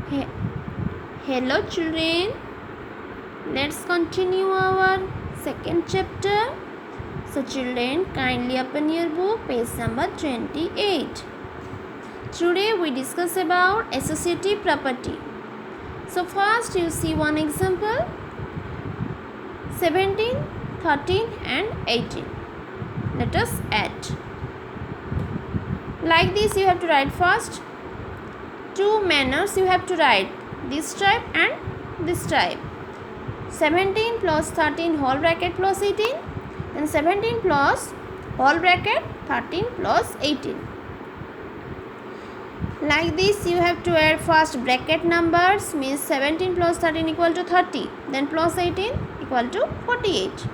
He- Hello children, let's continue our second chapter. So children, kindly open your book, page number 28. Today we discuss about associative property. So first you see one example, 17, 13 and 18. Let us add. Like this you have to write first. Two manners you have to write, this type and this type. 17 plus 13 whole bracket plus 18, then 17 plus whole bracket 13 plus 18. Like this you have to add first bracket numbers, means 17 plus 13 equal to 30, then plus 18 equal to 48.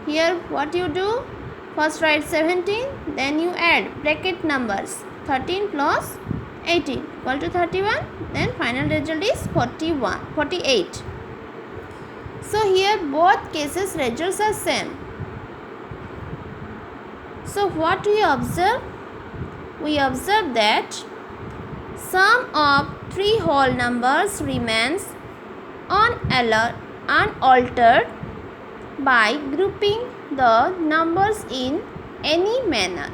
Here what you do, first write 17, then you add bracket numbers 13 plus 18 equal to 31, then final result is 48. So here both cases results are same. So what we observe? We observe that sum of three whole numbers remains unaltered by grouping the numbers in any manner.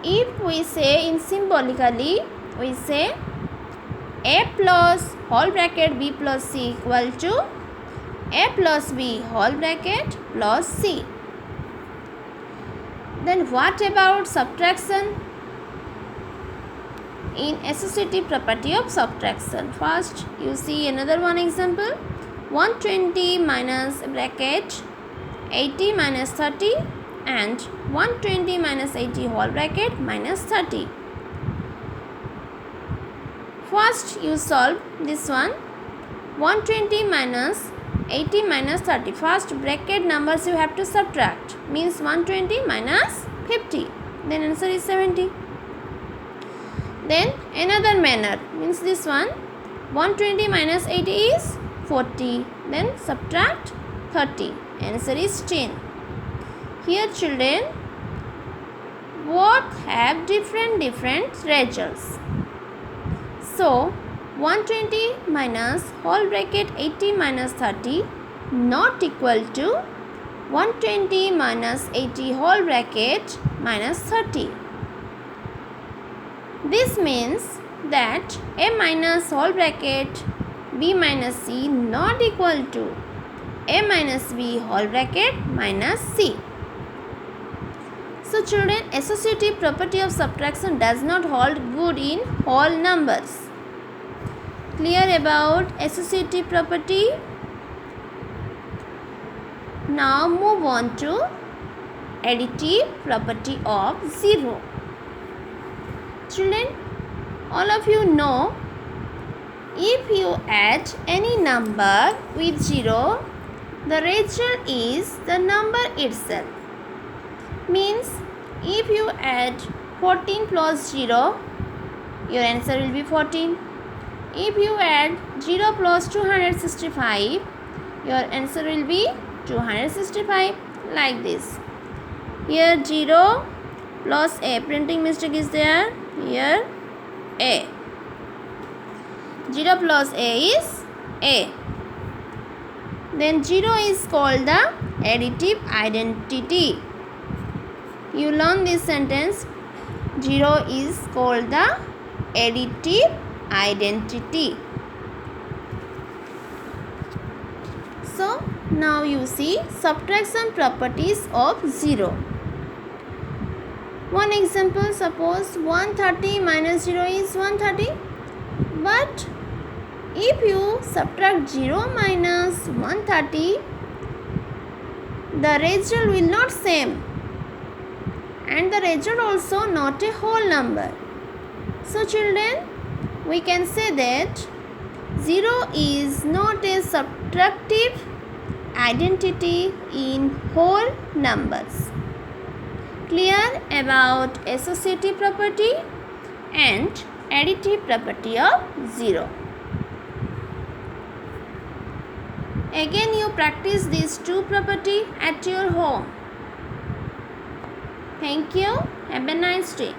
If we say in symbolically, we say a plus whole bracket b plus c equal to a plus b whole bracket plus c. Then what about subtraction? In associative property of subtraction, first you see another one example, 120 minus bracket 80 minus 30 and 120 minus 80 whole bracket minus 30. First you solve this one, 120 minus 80 minus 30. First bracket numbers you have to subtract, means 120 minus 50. Then answer is 70. Then another manner, means this one, 120 minus 80 is 40. Then subtract 30. Answer is 10. Here children, both have different results. So 120 minus whole bracket 80 minus 30 not equal to 120 minus 80 whole bracket minus 30. This means that a minus whole bracket b minus c not equal to a minus b whole bracket minus c. So children, associative property of subtraction does not hold good in whole numbers. Clear about associative property? Now move on to additive property of 0. Children, all of you know, if you add any number with 0, the result is the number itself. Means if you add 14 plus 0, your answer will be 14. If you add 0 plus 265, your answer will be 265, like this. Here 0 plus a, printing mistake is there, here a. 0 plus a is a. Then 0 is called the additive identity. You learn this sentence, 0 is called the additive identity. So now you see subtraction properties of 0. One example, suppose 130 minus 0 is 130, but if you subtract 0 minus 130, the result will not same, and the result also not a whole number. So children, we can say that 0 is not a subtractive identity in whole numbers. Clear about associative property and additive property of 0. Again you practice these two property at your home. Thank you. Have a nice day.